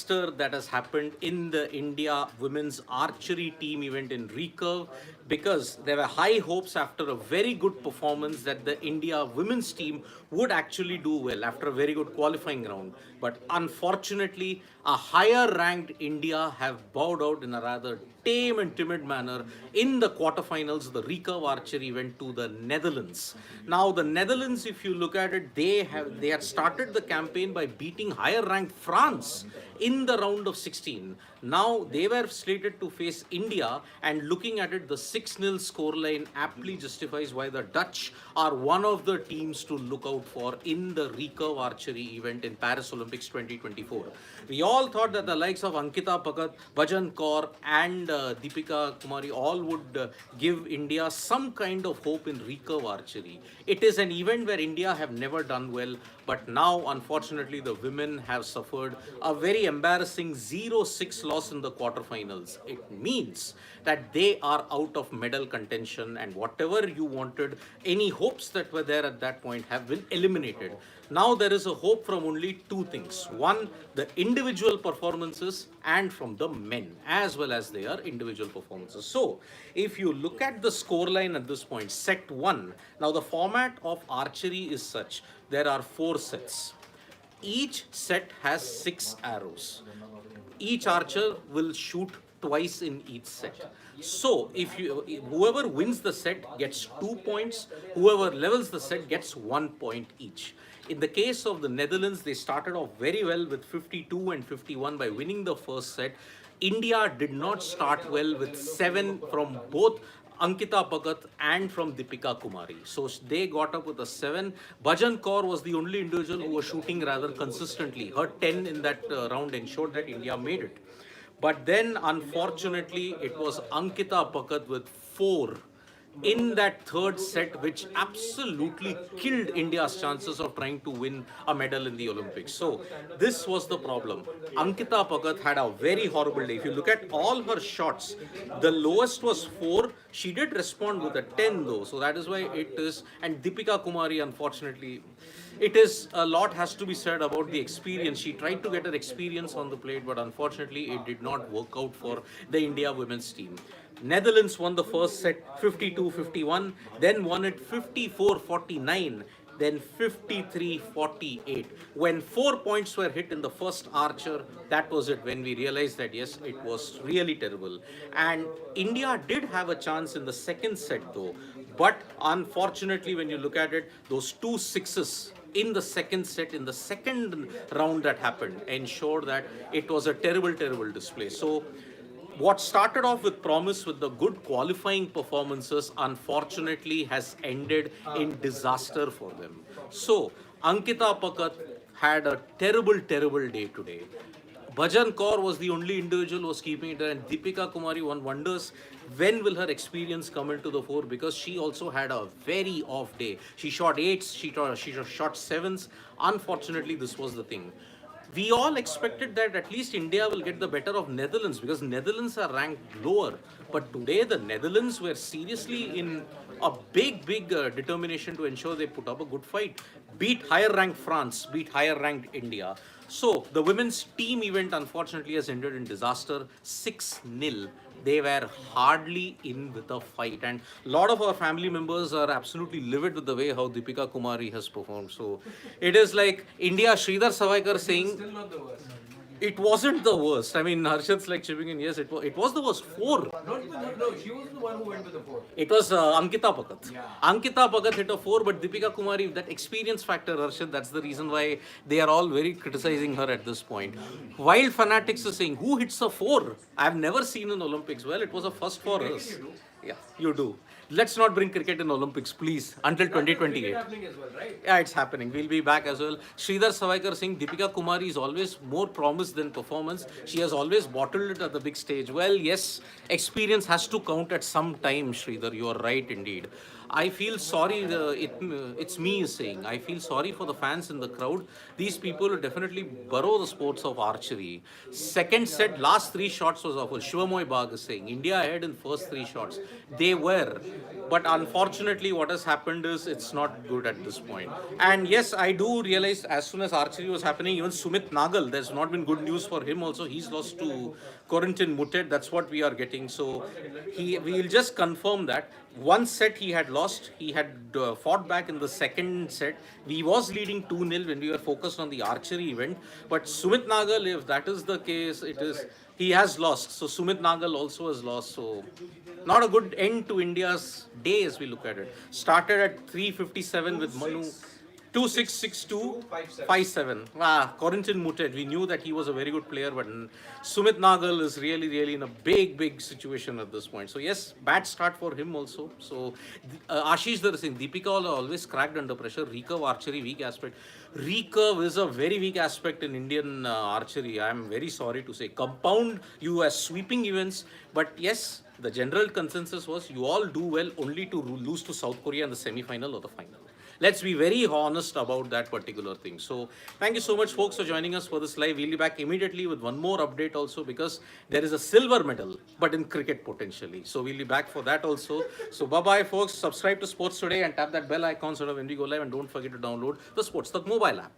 disaster that has happened in the India women's archery team event in Recurve, because there were high hopes after a very good performance that the India women's team would actually do well after a very good qualifying round. But unfortunately, a higher ranked India have bowed out in a rather tame and timid manner in the quarterfinals. The Recurve Archery went to the Netherlands. Now, the Netherlands, if you look at it, they had started the campaign by beating higher ranked France in the round of 16. Now they were slated to face India, and looking at it, the 6-0 scoreline aptly justifies why the Dutch are one of the teams to look out for in the Recurve Archery event in Paris Olympics 2024. We all thought that the likes of Ankita Bhagat, Bhajan Kaur, and Deepika Kumari all would give India some kind of hope in Recurve Archery. It is an event where India have never done well, but now, unfortunately, the women have suffered a very embarrassing 0-6 loss in the quarterfinals. It means that they are out of medal contention, and whatever you wanted, any hopes that were there at that point have been eliminated. Now there is a hope from only two things. One, the individual performances, and from the men as well as their individual performances. So if you look at the scoreline at this point, set 1, now the format of archery is such, there are 4 sets. Each set has 6 arrows. Each archer will shoot twice in each set. So if whoever wins the set gets 2 points, whoever levels the set gets 1 point each. In the case of the Netherlands, they started off very well with 52 and 51 by winning the first set. India did not start well with 7 from both Ankita Bhagat and from Deepika Kumari. So they got up with a 7. Bhajan Kaur was the only individual who was shooting rather consistently. Her 10 in that round ensured that India made it. But then, unfortunately, it was Ankita Bhagat with 4 in that third set, which absolutely killed India's chances of trying to win a medal in the Olympics. So this was the problem. Ankita Bhagat had a very horrible day. If you look at all her shots, the lowest was 4. She did respond with a 10 though, so that is why it is. And Deepika Kumari, unfortunately, it is a lot has to be said about the experience. She tried to get her experience on the plate, but unfortunately it did not work out for the India women's team. Netherlands won the first set 52-51, then won it 54-49, then 53-48. When 4 points were hit in the first archer, that was it, when we realized that yes, it was really terrible. And India did have a chance in the second set though, but unfortunately when you look at it, those 2 sixes in the second set, in the second round that happened, ensured that it was a terrible, terrible display. So what started off with promise with the good qualifying performances, unfortunately has ended in disaster for them. So Ankita Bhagat had a terrible, terrible day today. Bhajan Kaur was the only individual who was keeping it there, and Deepika Kumari, one wonders when will her experience come into the fore, because she also had a very off day. She shot 8s, she shot 7s. Unfortunately, this was the thing. We all expected that at least India will get the better of Netherlands, because Netherlands are ranked lower. But today the Netherlands were seriously in a big determination to ensure they put up a good fight. Beat higher ranked France, beat higher ranked India. So the women's team event unfortunately has ended in disaster, 6-0. They were hardly in with a fight, and a lot of our family members are absolutely livid with the way how Deepika Kumari has performed. So it is like India, Sridhar Savaikar saying Still not the worst. it wasn't the worst. I mean, Harshad's like chipping in, yes, it was the worst. 4. No, she was the one who went with the 4. It was Ankita Bhagat. Yeah. Ankita Bhagat hit a 4, but Deepika Kumari, that experience factor, Harshad, that's the reason why they are all very criticizing her at this point. Wild Fanatics is saying, who hits a 4? I've never seen in Olympics. Well, it was a first for us. Yeah, you do. Let's not bring cricket in Olympics, please, until 2028. Cricket happening as well, right? Yeah, it's happening. We'll be back as well. Sridhar Savaikar saying Deepika Kumari is always more promise than performance. She has always bottled it at the big stage. Well, yes, experience has to count at some time, Sridhar. You are right indeed. I feel sorry. It's me saying. I feel sorry for the fans in the crowd. These people will definitely borrow the sports of archery. Second set, last three shots was awful. Shivamoy Bagh is saying India ahead in first three shots. They were, but unfortunately, what has happened is it's not good at this point. And yes, I do realize as soon as archery was happening, even Sumit Nagal, there's not been good news for him. Also, he's lost to Corentin Moutet. That's what we are getting. So we'll just confirm that one set he had lost. He had fought back in the second set. We was leading 2-0 when we were focused on the archery event. But Sumit Nagal, if that is the case, it is he has lost. So Sumit Nagal also has lost. So not a good end to India's day as we look at it. Started at 357 with Manu. 266257. Corentin Moutet. We knew that he was a very good player, but Sumit Nagal is really in a big situation at this point. So yes, bad start for him also. So Ashish Dhar Singh, Deepika always cracked under pressure. Recurve archery weak aspect. Recurve is a very weak aspect in Indian archery. I am very sorry to say. Compound you as sweeping events, but yes, the general consensus was you all do well only to lose to South Korea in the semi-final or the final. Let's be very honest about that particular thing. So thank you so much, folks, for joining us for this live. We'll be back immediately with one more update also, because there is a silver medal, but in cricket potentially. So we'll be back for that also. So bye-bye, folks. Subscribe to Sports Today and tap that bell icon so that when we go live, and don't forget to download the Sports Talk mobile app.